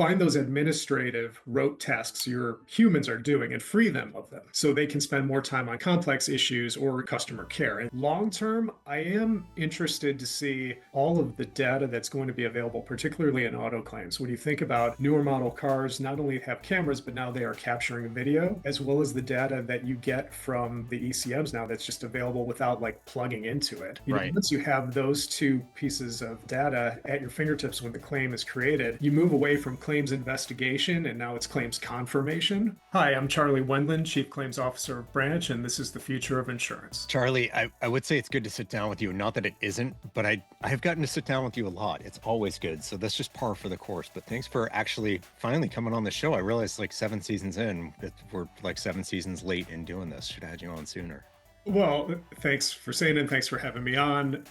find those administrative rote tasks your humans are doing and free them of them so they can spend more time on complex issues or customer care. And long term, I am interested to see all of the data that's going to be available, particularly in auto claims. When you think about newer model cars, not only have cameras, but now they are capturing video, as well as the data that you get from the ECMs now that's just available without like plugging into it. Right. Once you have those two pieces of data at your fingertips when the claim is created, you move away from claims investigation and now it's claims confirmation. Hi, I'm Charlie Wendland, Chief Claims Officer of Branch, and this is the future of insurance. Charlie, I would say it's good to sit down with you. Not that it isn't, but I have gotten to sit down with you a lot. It's always good. So that's just par for the course. But thanks for actually finally coming on the show. I realized like 7 seasons in that we're like 7 seasons late in doing this. Should have had you on sooner. Well, thanks for saying it. Thanks for having me on.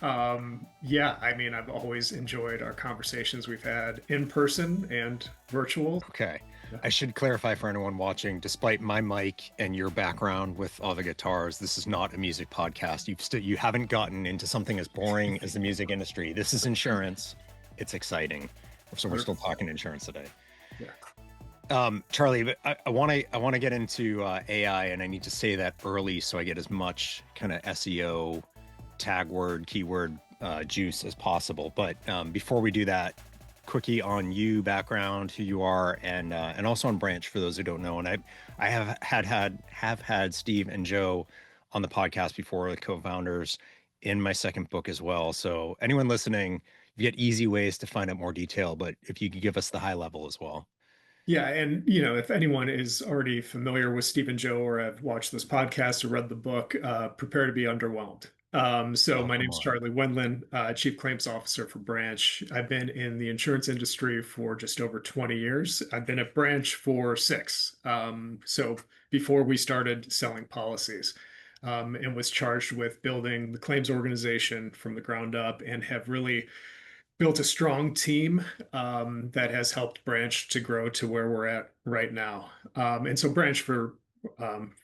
Yeah, I mean, I've always enjoyed our conversations we've had in person and virtual. Okay. I should clarify for anyone watching, despite my mic and your background with all the guitars, this is not a music podcast. You haven't gotten into something as boring as the music industry. This is insurance. It's exciting. So we're still talking insurance today. Charlie, but I want to get into AI, and I need to say that early so I get as much kind of SEO, tag word, keyword juice as possible. But before we do that, quickie on you, background, who you are, and also on Branch for those who don't know. And I have had Steve and Joe on the podcast before, the co-founders, in my second book as well. So anyone listening, you get easy ways to find out more detail. But if you could give us the high level as well. Yeah, and if anyone is already familiar with Steve and Joe or have watched this podcast or read the book, prepare to be underwhelmed. So Oh, my come name's on. Charlie Wendland, Chief Claims Officer for Branch. I've been in the insurance industry for just over 20 years. I've been at Branch for 6. So before we started selling policies, and was charged with building the claims organization from the ground up and have really built a strong team that has helped Branch to grow to where we're at right now. And so Branch, for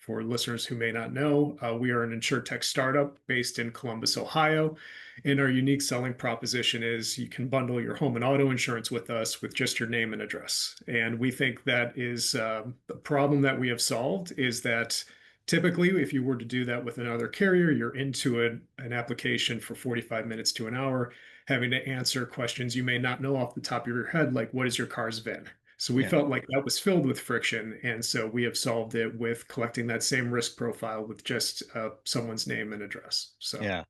listeners who may not know, we are an insurtech startup based in Columbus, Ohio. And our unique selling proposition is you can bundle your home and auto insurance with us with just your name and address. And we think that is the problem that we have solved is that typically, if you were to do that with another carrier, you're into an application for 45 minutes to an hour, having to answer questions you may not know off the top of your head, like what is your car's VIN? So we Yeah. felt like that was filled with friction. And so we have solved it with collecting that same risk profile with just someone's name and address. So, Yeah.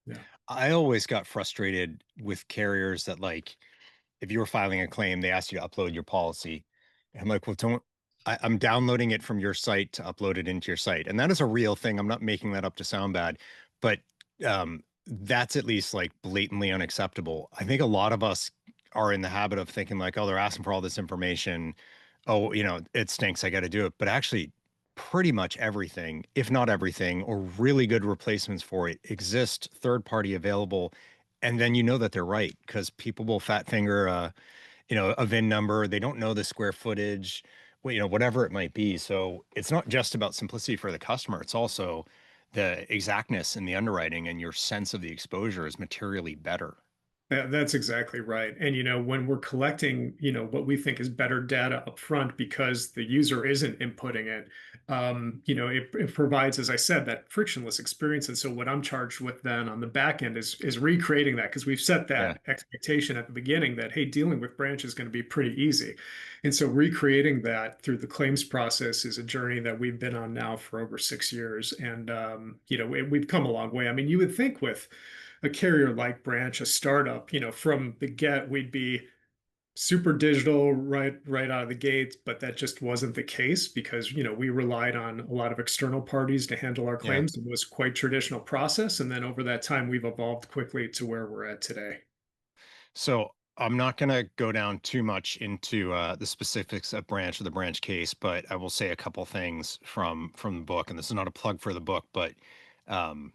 yeah. I always got frustrated with carriers that like, if you were filing a claim, they asked you to upload your policy. I'm like, well, I'm downloading it from your site to upload it into your site. And that is a real thing. I'm not making that up to sound bad, but that's at least like blatantly unacceptable. I think a lot of us are in the habit of thinking like, oh, they're asking for all this information. Oh, it stinks. I got to do it. But actually, pretty much everything, if not everything, or really good replacements for it exist third party available. And then you know that they're right because people will fat finger a VIN number. They don't know the square footage, well, whatever it might be. So it's not just about simplicity for the customer. It's also the exactness in the underwriting and your sense of the exposure is materially better. That's exactly right. And when we're collecting, what we think is better data up front because the user isn't inputting it, it provides, as I said, that frictionless experience. And so what I'm charged with then on the back end is recreating that because we've set Yeah. that expectation at the beginning that, hey, dealing with Branch is going to be pretty easy. And so recreating that through the claims process is a journey that we've been on now for over 6 years. And we've come a long way. I mean, you would think with a carrier like Branch, a startup, from the get, we'd be super digital right out of the gate, but that just wasn't the case because, we relied on a lot of external parties to handle our Yeah. claims. It was quite traditional process. And then over that time, we've evolved quickly to where we're at today. So I'm not going to go down too much into the specifics of Branch or the Branch case, but I will say a couple things from the book. And this is not a plug for the book, but um,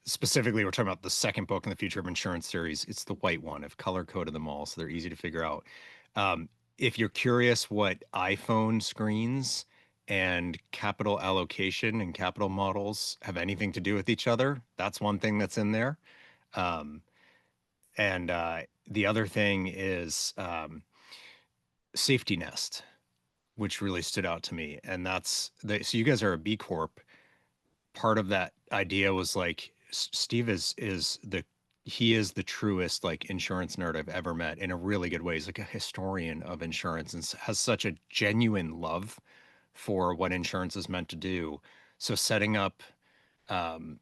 specifically, we're talking about the second book in the Future of Insurance series. It's the white one. I've color coded them all, so they're easy to figure out. Um, if you're curious what iPhone screens and capital allocation and capital models have anything to do with each other, that's one thing that's in there. Um, and the other thing is safety nest, which really stood out to me. And so you guys are a B Corp. Part of that idea was like Steve he is the truest like insurance nerd I've ever met in a really good way. He's like a historian of insurance and has such a genuine love for what insurance is meant to do. So setting up um,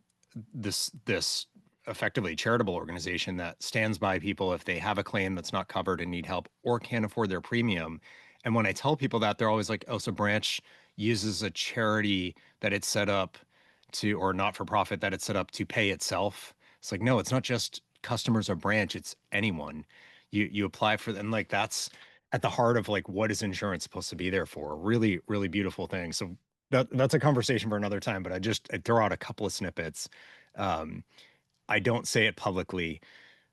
this effectively charitable organization that stands by people if they have a claim that's not covered and need help or can't afford their premium. And when I tell people that, they're always like, "Oh, so Branch uses a charity that it's set up to, or not for profit that it's set up to pay itself." It's like, no, it's not just customers of Branch; it's anyone. You apply for them, like that's at the heart of like what is insurance supposed to be there for? Really, really beautiful thing. So that's a conversation for another time, but I throw out a couple of snippets. Um, I don't say it publicly.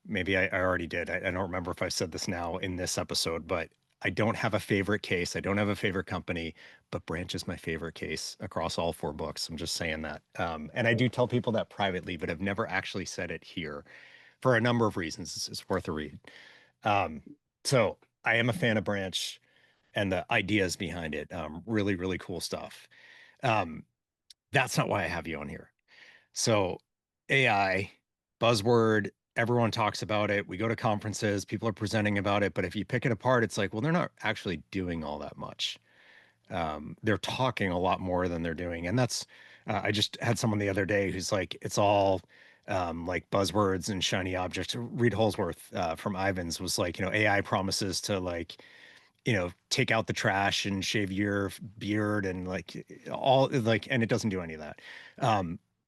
Maybe I already did. I don't remember if I said this now in this episode, but I don't have a favorite case. I don't have a favorite company, but Branch is my favorite case across all four books. I'm just saying that. And I do tell people that privately, but I've never actually said it here for a number of reasons. It's worth a read. Um, so I am a fan of Branch and the ideas behind it. Really, really cool stuff. Um, that's not why I have you on here. So AI, buzzword, everyone talks about it. We go to conferences, people are presenting about it, but if you pick it apart, it's like, well, they're not actually doing all that much. They're talking a lot more than they're doing. And I just had someone the other day who's like, it's all like buzzwords and shiny objects. Reed Holsworth from Ivans was like, AI promises to like take out the trash and shave your beard and like all like, and it doesn't do any of that.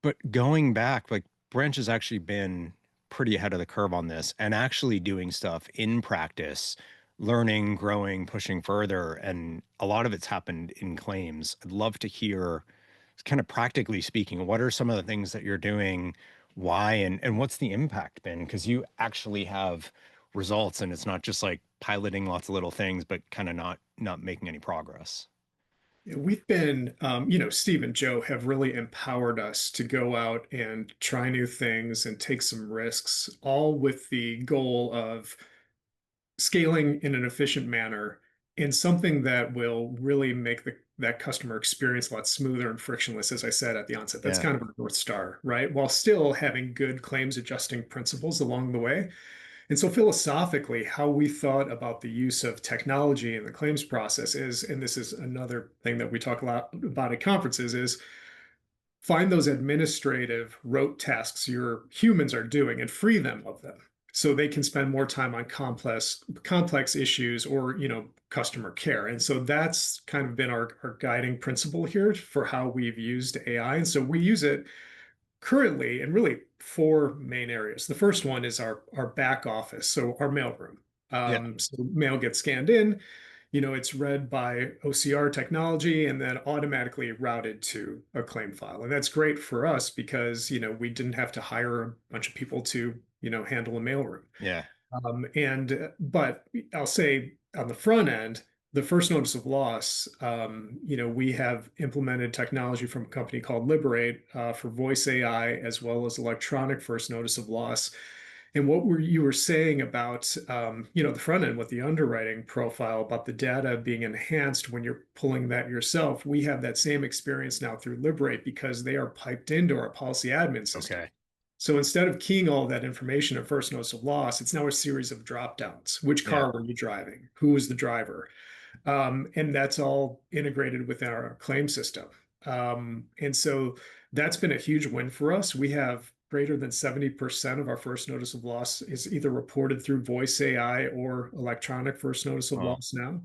But going back, like Branch has actually been pretty ahead of the curve on this and actually doing stuff in practice, learning, growing, pushing further. And a lot of it's happened in claims. I'd love to hear, kind of practically speaking, what are some of the things that you're doing? Why and what's the impact been? Because you actually have results and it's not just like piloting lots of little things but kind of not making any progress. Yeah, we've been, Steve and Joe have really empowered us to go out and try new things and take some risks, all with the goal of scaling in an efficient manner in something that will really make that customer experience a lot smoother and frictionless, as I said at the onset. That's Yeah. kind of our North Star, right? While still having good claims adjusting principles along the way. And so philosophically, how we thought about the use of technology in the claims process is, and this is another thing that we talk a lot about at conferences, is find those administrative rote tasks your humans are doing and free them of them so they can spend more time on complex issues or customer care. And so that's kind of been our guiding principle here for how we've used AI. And so we use it currently in really four main areas. The first one is our back office, so our mailroom. Yeah. So mail gets scanned in, it's read by OCR technology and then automatically routed to a claim file. And that's great for us because, we didn't have to hire a bunch of people to, handle a mailroom. Yeah. But I'll say on the front end, the first notice of loss, we have implemented technology from a company called Liberate for voice AI as well as electronic first notice of loss. And what you were saying about, the front end with the underwriting profile about the data being enhanced when you're pulling that yourself, we have that same experience now through Liberate because they are piped into our policy admin system. Okay. So instead of keying all that information at first notice of loss, it's now a series of drop downs. Which Yeah. car were you driving? Who was the driver? And that's all integrated within our claim system. And so that's been a huge win for us. We have greater than 70% of our first notice of loss is either reported through voice AI or electronic first notice of Oh, loss now.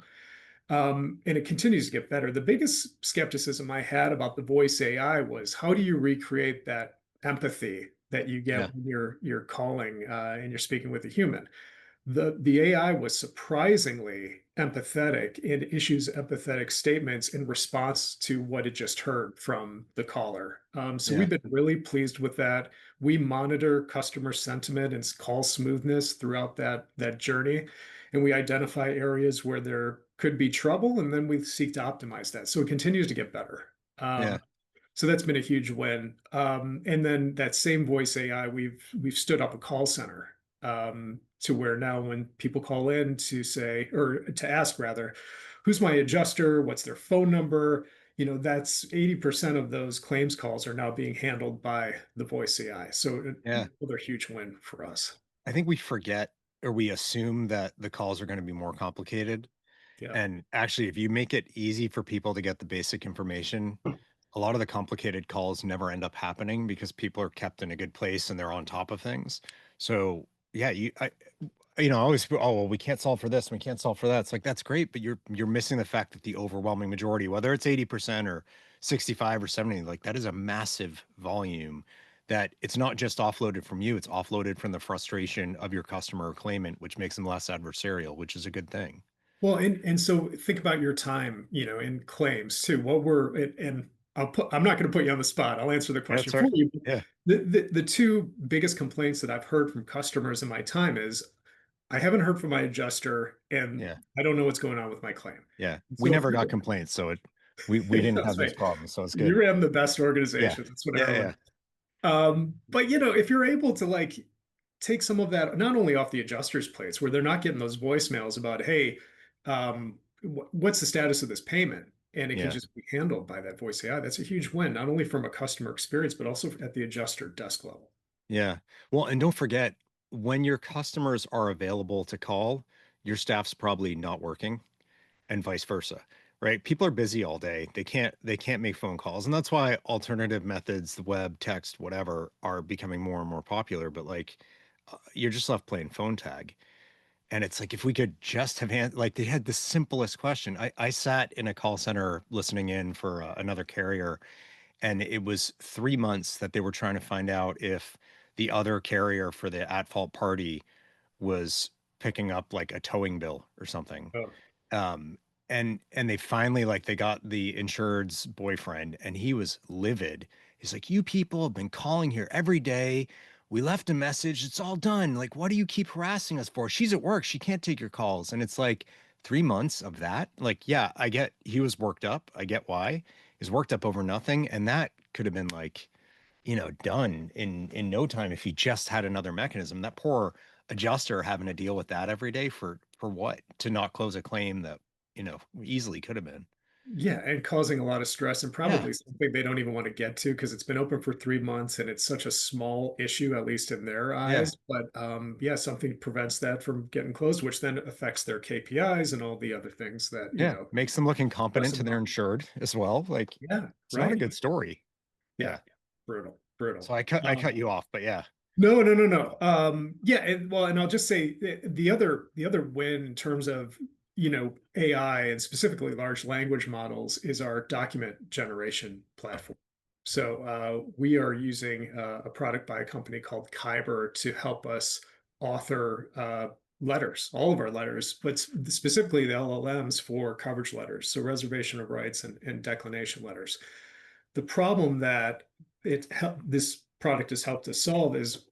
And it continues to get better. The biggest skepticism I had about the voice AI was how do you recreate that empathy that you yeah. get when you're calling and you're speaking with a human? The AI was surprisingly empathetic and issues empathetic statements in response to what it just heard from the caller. So Yeah. we've been really pleased with that. We monitor customer sentiment and call smoothness throughout that journey, and we identify areas where there could be trouble, and then we seek to optimize that. So it continues to get better. Yeah. So that's been a huge win. And then that same voice AI, we've stood up a call center to where now when people call in to say, or to ask rather, who's my adjuster, what's their phone number, that's 80% of those claims calls are now being handled by the voice AI. So Yeah. another huge win for us. I think we forget or we assume that the calls are going to be more complicated. Yeah. And actually, if you make it easy for people to get the basic information, a lot of the complicated calls never end up happening because people are kept in a good place and they're on top of things. So yeah, I always feel, oh well, we can't solve for this, we can't solve for that. It's like that's great, but you're missing the fact that the overwhelming majority, whether it's 80% or 65 or 70, like that is a massive volume that it's not just offloaded from you, it's offloaded from the frustration of your customer or claimant, which makes them less adversarial, which is a good thing. Well, and so think about your time, in claims too. And I'm not going to put you on the spot. I'll answer the question That's right. for you. Yeah. The two biggest complaints that I've heard from customers in my time is I haven't heard from my adjuster and Yeah. I don't know what's going on with my claim. Yeah. We So if never got you're, complaints, so we didn't have that's those right. problems, so it's You good. ran the best Yeah. organization. That's what Yeah, everyone. yeah. But if you're able to like take some of that not only off the adjuster's plates where they're not getting those voicemails about, hey, what's the status of this payment? And it can Yeah. just be handled by that voice AI. That's a huge win, not only from a customer experience, but also at the adjuster desk level. Yeah. Well, and don't forget, when your customers are available to call, your staff's probably not working and vice versa, right? People are busy all day. They can't make phone calls. And that's why alternative methods, the web, text, whatever, are becoming more and more popular. But like you're just left playing phone tag. And it's like if we could just have like they had the simplest question. I sat in a call center listening in for another carrier, and it was 3 months that they were trying to find out if the other carrier for the at fault party was picking up like a towing bill or something. Oh, um and they finally like they got the insured's boyfriend, and he was livid. He's like, you people have been calling here every day, we left a message, it's all done, like what do you keep harassing us for? She's at work, she can't take your calls. And it's like 3 months of that. Like, yeah, I get he was worked up, I get why he's worked up over nothing, and that could have been like, done in no time if he just had another mechanism. That poor adjuster having to deal with that every day for what? To not close a claim that, easily could have been. yeah, and causing a lot of stress and Yeah. probably something they don't even want to get to because it's been open for 3 months and it's such a small issue, at least in their Yeah. eyes. But yeah, something prevents that from getting closed, which then affects their KPIs and all the other things that, Yeah. Makes them look incompetent stress to them their out. insured as well. Like Yeah, it's not a right. good story. Yeah, Yeah. brutal, brutal. So I cut you off, but yeah. No, no, no, no. Yeah, and I'll just say the other win in terms of AI and specifically large language models is our document generation platform. So we are using a product by a company called Kyber to help us author letters, all of our letters, but specifically the LLMs for coverage letters, so reservation of rights and declination letters. The problem that this product has helped us solve is,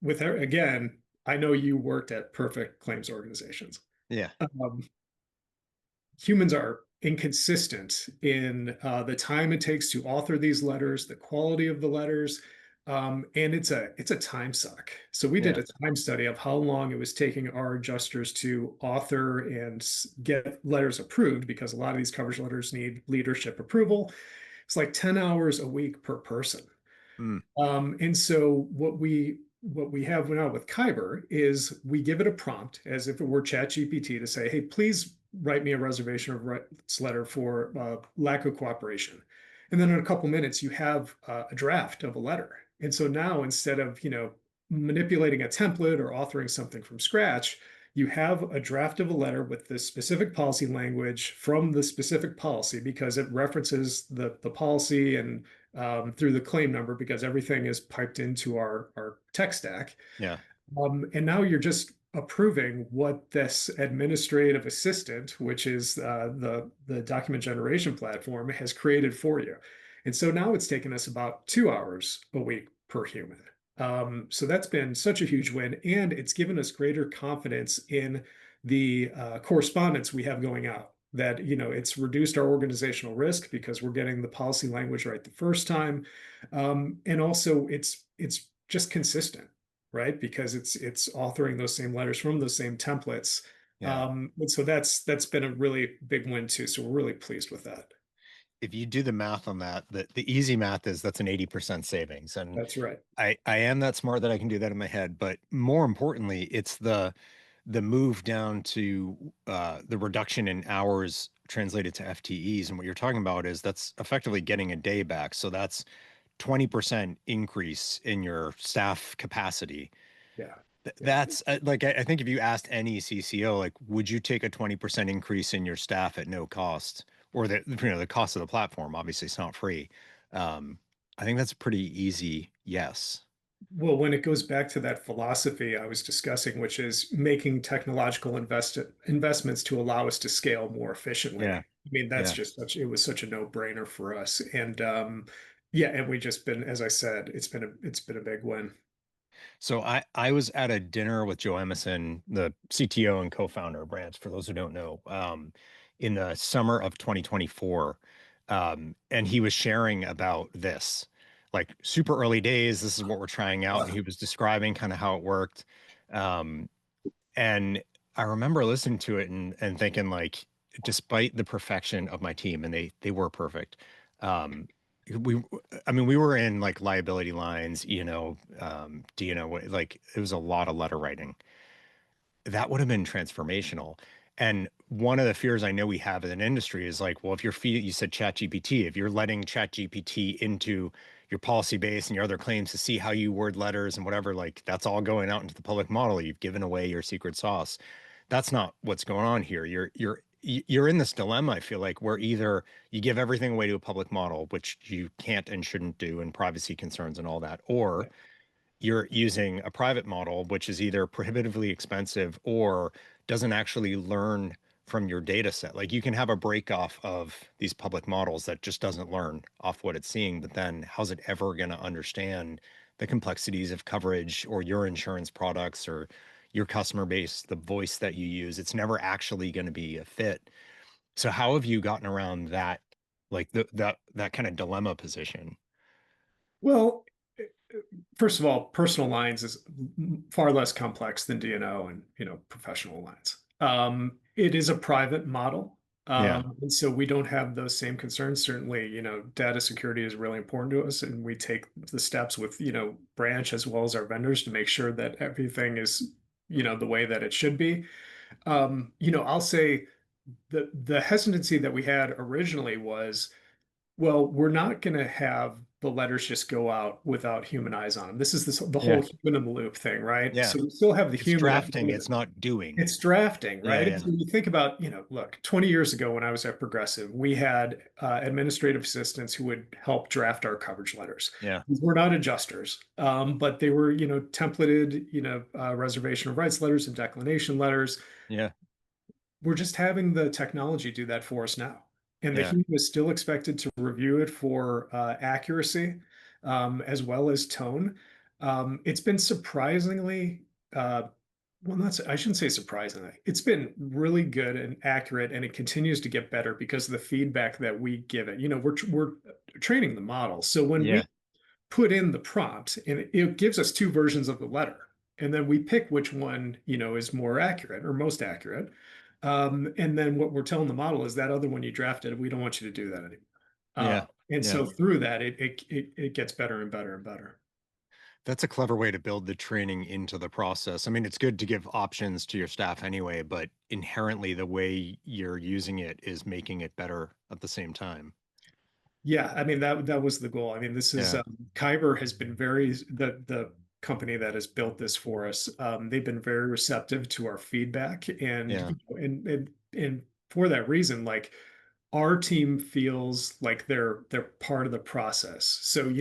again, I know you worked at perfect claims organizations. Yeah. Um, Humans are inconsistent in the time it takes to author these letters, the quality of the letters, and it's a time suck. So we did Yeah. a time study of how long it was taking our adjusters to author and get letters approved because a lot of these coverage letters need leadership approval. It's like 10 hours a week per person. Mm. And so what we have now with Kyber is we give it a prompt as if it were ChatGPT to say, hey, please write me a reservation of rights letter for lack of cooperation. And then in a couple minutes, you have a draft of a letter. And so now instead of, manipulating a template or authoring something from scratch, you have a draft of a letter with the specific policy language from the specific policy because it references the policy and through the claim number because everything is piped into our tech stack. Yeah. And now you're just approving what this administrative assistant, which is the document generation platform, has created for you. And so now it's taken us about 2 hours a week per human. So that's been such a huge win, and it's given us greater confidence in the correspondence we have going out. That it's reduced our organizational risk because we're getting the policy language right the first time, and also it's just consistent. right? Because it's authoring those same letters from those same templates. Yeah. And so that's been a really big win too. So we're really pleased with that. If you do the math on that, the easy math is that's an 80% savings. And That's right. I am that smart that I can do that in my head, but more importantly, it's the move down to the reduction in hours translated to FTEs. And what you're talking about is that's effectively getting a day back. So that's 20% increase in your staff capacity. Yeah. Yeah. That's like I think if you asked any CCO, like, would you take a 20% increase in your staff at no cost, or the cost of the platform? Obviously, it's not free. Um, I think that's a pretty easy yes. Well, when it goes back to that philosophy I was discussing, which is making technological investments to allow us to scale more efficiently. Yeah, I mean, that's yeah. just it was such a no-brainer for us. And yeah, and we just been, as I said, it's been a big win. So I was at a dinner with Joe Emerson, the CTO and co-founder of Branch, for those who don't know, in the summer of 2024. And he was sharing about this, like super early days. This is what we're trying out. And he was describing kind of how it worked. Um, and I remember listening to it and thinking like, despite the perfection of my team, and they were perfect, um, we, I mean, we were in like liability lines, like it was a lot of letter writing. That would have been transformational. And one of the fears I know we have as an industry is like, well, if you're feeding, you said ChatGPT, if you're letting ChatGPT into your policy base and your other claims to see how you word letters and whatever, like that's all going out into the public model. You've given away your secret sauce. That's not what's going on here. You're in this dilemma, I feel like, where either you give everything away to a public model, which you can't and shouldn't do, and privacy concerns and all that, or Yeah. you're using a private model, which is either prohibitively expensive or doesn't actually learn from your data set. Like you can have a break off of these public models that just doesn't learn off what it's seeing, but then how's it ever going to understand the complexities of coverage or your insurance products or your customer base, the voice that you use? It's never actually going to be a fit. So how have you gotten around that, like that kind of dilemma position? Well, first of all, personal lines is far less complex than D&O and professional lines. It is a private model, Yeah, and so we don't have those same concerns. Certainly, data security is really important to us, and we take the steps with branch as well as our vendors to make sure that everything is the way that it should be. I'll say the hesitancy that we had originally was, well, we're not going to have the letters just go out without human eyes on them. This is the yeah, whole human in the loop thing, right? yeah. So we still have the It's human. drafting, it's not doing. It's drafting, Yeah, right? And yeah, so you think about, look, 20 years ago when I was at Progressive, we had administrative assistants who would help draft our coverage letters. yeah, These were not adjusters, but they were, templated, reservation of rights letters and declination letters. yeah, We're just having the technology do that for us now. And the yeah, human is still expected to review it for accuracy as well as tone. It's been surprisingly, well, not, I shouldn't say surprisingly, it's been really good and accurate, and it continues to get better because of the feedback that we give it. We're training the model. So when yeah, we put in the prompt and it gives us two versions of the letter, and then we pick which one is more accurate or most accurate, and then what we're telling the model is that other one you drafted, we don't want you to do that anymore. yeah, And yeah. so through that it gets better and better and better. That's a clever way to build the training into the process. I mean, it's good to give options to your staff anyway, but inherently the way you're using it is making it better at the same time. Yeah, I mean that was the goal. I mean, this is Yeah, Kyber has been very the company that has built this for us. They've been very receptive to our feedback, and yeah, and for that reason, like our team feels like they're part of the process. So,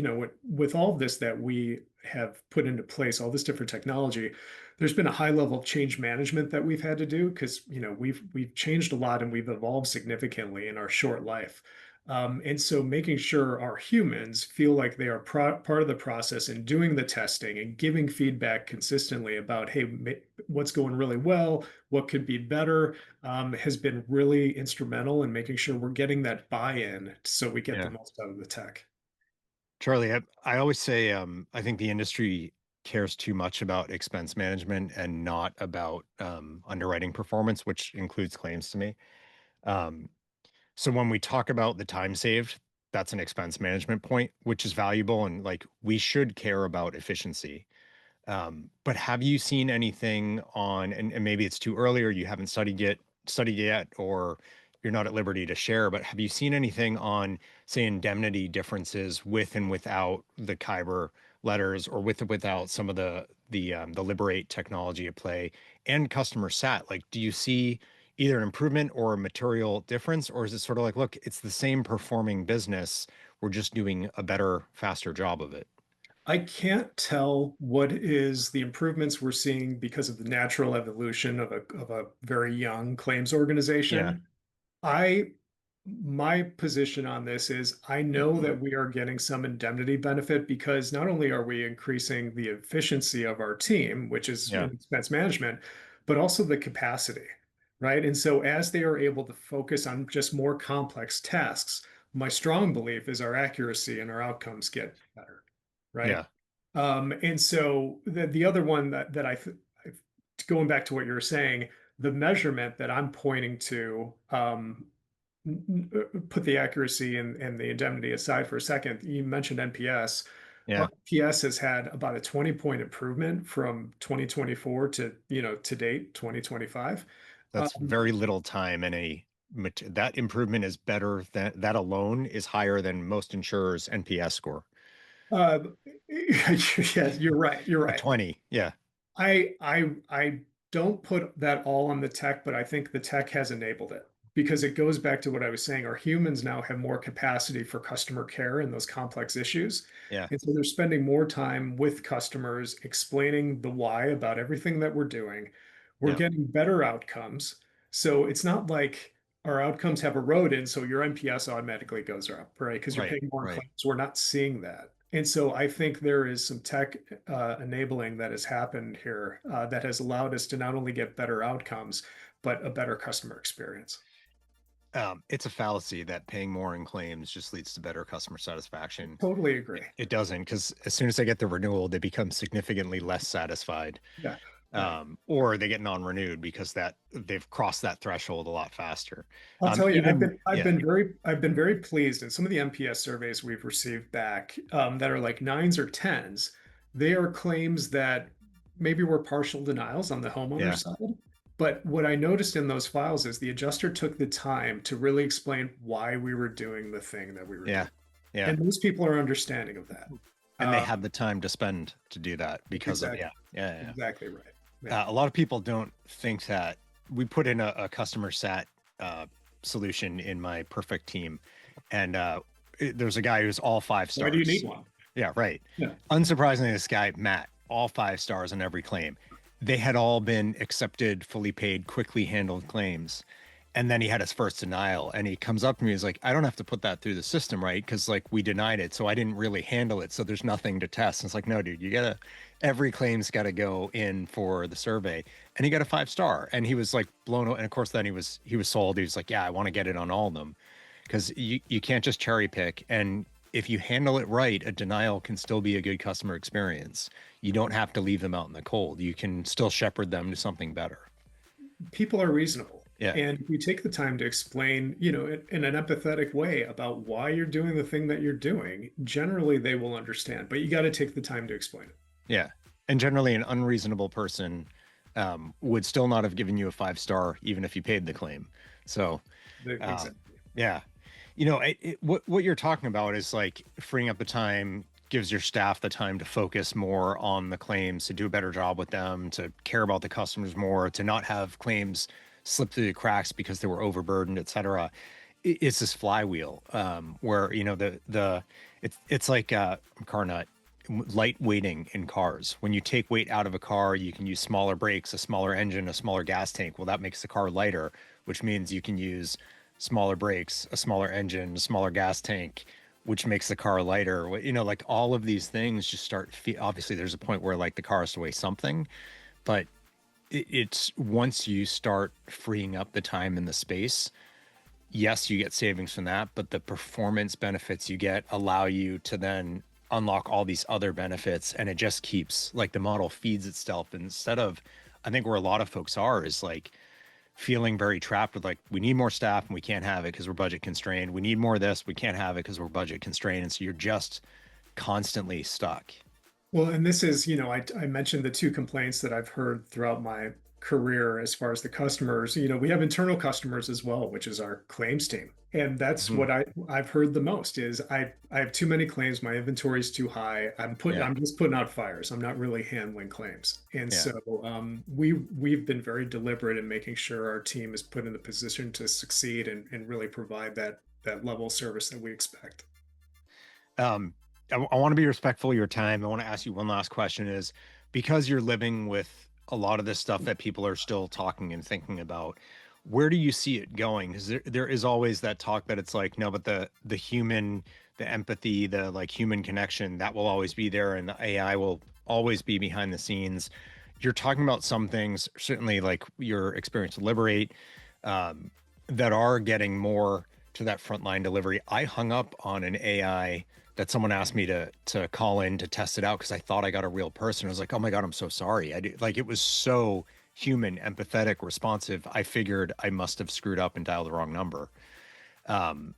with all of this that we have put into place, all this different technology, there's been a high level of change management that we've had to do because, we've changed a lot and we've evolved significantly in our short life. And so making sure our humans feel like they are part of the process and doing the testing and giving feedback consistently about, hey, what's going really well, what could be better, has been really instrumental in making sure we're getting that buy-in so we get the yeah. most out of the tech. Charlie, I always say I think the industry cares too much about expense management and not about underwriting performance, which includes claims to me. Um, so when we talk about the time saved, that's an expense management point, which is valuable. And like we should care about efficiency. But have you seen anything on, and maybe it's too early or you haven't studied yet, or you're not at liberty to share, but have you seen anything on, say, indemnity differences with and without the Kyber letters, or with and without some of the Liberate technology at play and customer sat? Like, do you see either an improvement or a material difference, or is it sort of like, look, it's the same performing business, we're just doing a better, faster job of it? I can't tell what is the improvements we're seeing because of the natural evolution of a very young claims Yeah, organization. I My position on this is I know that we are getting some indemnity benefit because not only are we increasing the efficiency of our team, which is yeah, in expense management, but also the capacity, right? And so as they are able to focus on just more complex tasks, my strong belief is our accuracy and our outcomes get better, right? yeah, And so the other one going back to what you were saying, the measurement that I'm pointing to, put the accuracy and the indemnity aside for a second. You mentioned NPS. Our yeah. NPS has had about a 20-point improvement from 2024 to date 2025. That's very little time and that improvement is better than that alone is higher than most insurers' NPS score. Uh, yes, you're right. You're A right. 20. Yeah. I don't put that all on the tech, but I think the tech has enabled it because it goes back to what I was saying. Our humans now have more capacity for customer care and those complex issues. Yeah. And so they're spending more time with customers, explaining the why about everything that we're doing. We're Yeah. getting better outcomes. So it's not like our outcomes have eroded, so your NPS automatically goes up, right? Because you're Right. paying more in Right. claims. We're not seeing that. And so I think there is some tech enabling that has happened here that has allowed us to not only get better outcomes, but a better customer experience. It's a fallacy that paying more in claims just leads to better customer satisfaction. Totally agree. It doesn't, because as soon as they get the renewal, they become significantly less satisfied. Yeah, right. Or they get non-renewed because that they've crossed that threshold a lot faster. I'll tell you, Even yeah, I've been very pleased in some of the NPS surveys we've received back that are like nines or tens. They are claims that maybe were partial denials on the homeowner yeah, side. But what I noticed in those files is the adjuster took the time to really explain why we were doing the thing that we were yeah, doing. yeah. And most people are understanding of that. And they Uh, had the time to spend to do that because of exactly, yeah. exactly right. Yeah. A lot of people don't think that we put in a customer sat uh, solution in my perfect team, and there's a guy who's all five Why do you need stars. one? Yeah, right. Yeah. Unsurprisingly, this guy Matt, all five stars on every claim. They had all been accepted, fully paid, quickly handled claims. And then he had his first denial, and he comes up to me. He's like, "I don't have to put that through the system, right? Because like we denied it, so I didn't really handle it. So there's nothing to test." And it's like, "No, dude, you gotta. Every claim's got to go in for the survey." And he got a 5 star, and he was like blown away. And of course, then he was sold. He was like, "Yeah, I want to get it on all of them," because you can't just cherry pick. And if you handle it right, a denial can still be a good customer experience. You don't have to leave them out in the cold. You can still shepherd them to something better. People are reasonable. Yeah. And if you take the time to explain, in an empathetic way about why you're doing the thing that you're doing, generally they will understand. But you got to take the time to explain it. Yeah. And generally, an unreasonable person would still not have given you a 5 star, even if you paid the claim. So, um, Exactly. yeah. What you're talking about is like freeing up the time, gives your staff the time to focus more on the claims, to do a better job with them, to care about the customers more, to not have claims slip through the cracks because they were overburdened, et cetera. It's this flywheel where it's like I'm car nut, light weighting in cars. When you take weight out of a car, you can use smaller brakes, a smaller engine, a smaller gas tank. Well, that makes the car lighter, which means you can use smaller brakes, a smaller engine, a smaller gas tank, which makes the car lighter. Like all of these things just obviously there's a point where like the car has to weigh something, but it's once you start freeing up the time and the space, yes, you get savings from that, but the performance benefits you get allow you to then unlock all these other benefits, and it just keeps like the model feeds itself instead of, I think where a lot of folks are is like feeling very trapped with like, we need more staff and we can't have it because we're budget constrained. We need more of this, we can't have it because we're budget constrained. And so you're just constantly stuck. Well, and this is, I mentioned the two complaints that I've heard throughout my career as far as the customers. We have internal customers as well, which is our claims team. And that's Mhm. what I've heard the most is I have too many claims, my inventory is too high. Yeah. I'm just putting out fires. I'm not really handling claims. And Yeah. so we've been very deliberate in making sure our team is put in the position to succeed and really provide that level of service that we expect. Um, I want to be respectful of your time. I want to ask you one last question is because you're living with a lot of this stuff that people are still talking and thinking about, where do you see it going? Because there is always that talk that it's like, no, but the human, the empathy, the like human connection, that will always be there, and the AI will always be behind the scenes. You're talking about some things, certainly like your experience with Liberate, um, that are getting more to that frontline delivery. I hung up on an AI that someone asked me to call in to test it out because I thought I got a real person. I was like, oh my God, I'm so sorry. I did, like, it was so human, empathetic, responsive. I figured I must have screwed up and dialed the wrong number. Um,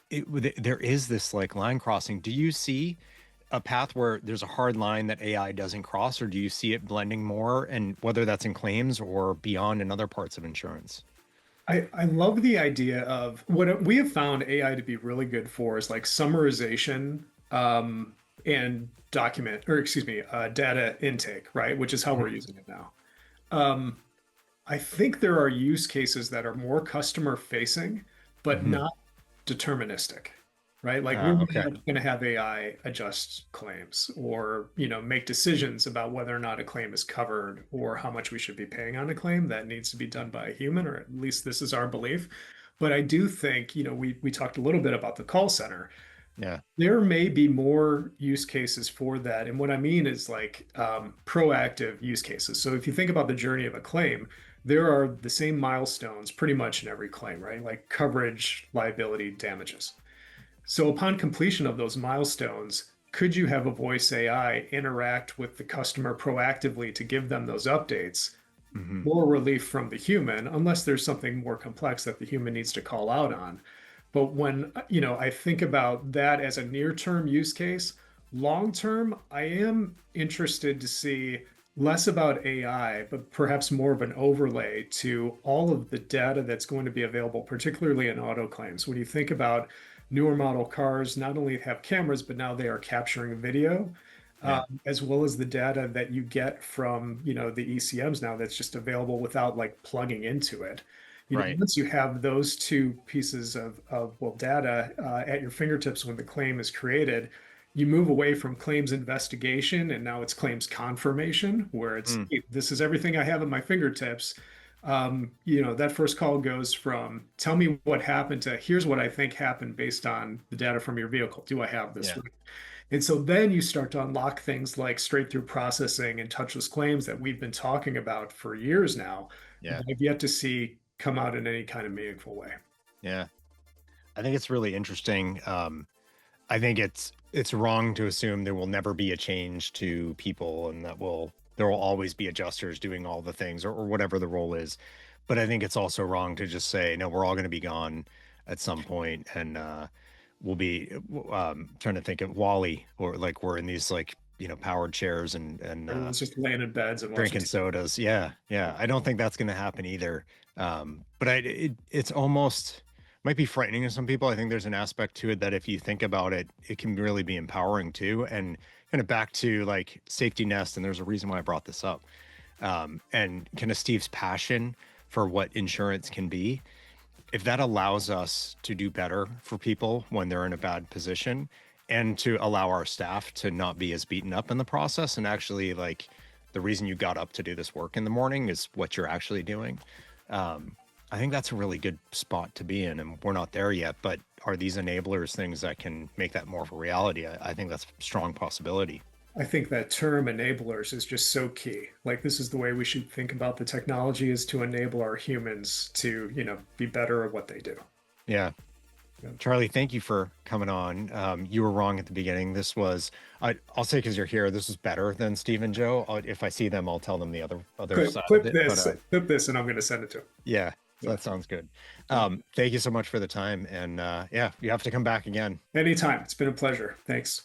there is this like line crossing. Do you see a path where there's a hard line that AI doesn't cross, or do you see it blending more, and whether that's in claims or beyond in other parts of insurance? I love the idea of what we have found AI to be really good for is like summarization and data intake, right? Which is how we're Mhm. using it now. Um, I think there are use cases that are more customer facing, but Mhm. not deterministic, right? Like we're Okay. not going to have AI adjust claims or, make decisions about whether or not a claim is covered or how much we should be paying on a claim. That needs to be done by a human, or at least this is our belief. But I do think, we talked a little bit about the call center. Yeah. There may be more use cases for that. And what I mean is like proactive use cases. So if you think about the journey of a claim, there are the same milestones pretty much in every claim, right? Like coverage, liability, damages. So upon completion of those milestones, could you have a voice AI interact with the customer proactively to give them those updates? Mhm. More relief from the human, unless there's something more complex that the human needs to call out on. But when, I think about that as a near-term use case, long-term, I am interested to see less about AI, but perhaps more of an overlay to all of the data that's going to be available, particularly in auto claims. When you think about newer model cars, not only have cameras, but now they are capturing video, Yeah. as well as the data that you get from, the ECMs now that's just available without like plugging into it. Right. Once you have those two pieces of well, data at your fingertips when the claim is created, you move away from claims investigation and now it's claims confirmation, where it's Mm. hey, this is everything I have at my fingertips. That first call goes from tell me what happened to here's what I think happened based on the data from your vehicle. Do I have this Yeah. right? And so then you start to unlock things like straight through processing and touchless claims that we've been talking about for years now, Yeah. but I've yet to see come out in any kind of meaningful way. Yeah. I think it's really interesting. I think it's wrong to assume there will never be a change to people and that will there will always be adjusters doing all the things or whatever the role is. But I think it's also wrong to just say, no, we're all going to be gone at some point and we'll be trying to think of Wally or like we're in these like, powered chairs and Everyone's just laying in beds and watching drinking TV. sodas. Yeah, yeah. I don't think that's going to happen either. But it's almost might be frightening to some people. I think there's an aspect to it that if you think about it, it can really be empowering too. And kind of back to like safety nest. And there's a reason why I brought this up. And kind of Steve's passion for what insurance can be. If that allows us to do better for people when they're in a bad position and to allow our staff to not be as beaten up in the process and actually like the reason you got up to do this work in the morning is what you're actually doing. Um, I think that's a really good spot to be in, and we're not there yet. But are these enablers things that can make that more of a reality? I think that's a strong possibility. I think that term enablers is just so key. Like this is the way we should think about the technology is to enable our humans to, be better at what they do. Yeah. Charlie, thank you for coming on. You were wrong at the beginning. This was, I'll say because you're here, this is better than Steve and Joe. If I see them, I'll tell them the other Clip, side of clip it. But this, clip this, and I'm going to send it to him. yeah, so Yeah. that sounds good. Thank you so much for the time. And yeah, you have to come back again. Anytime. It's been a pleasure. Thanks.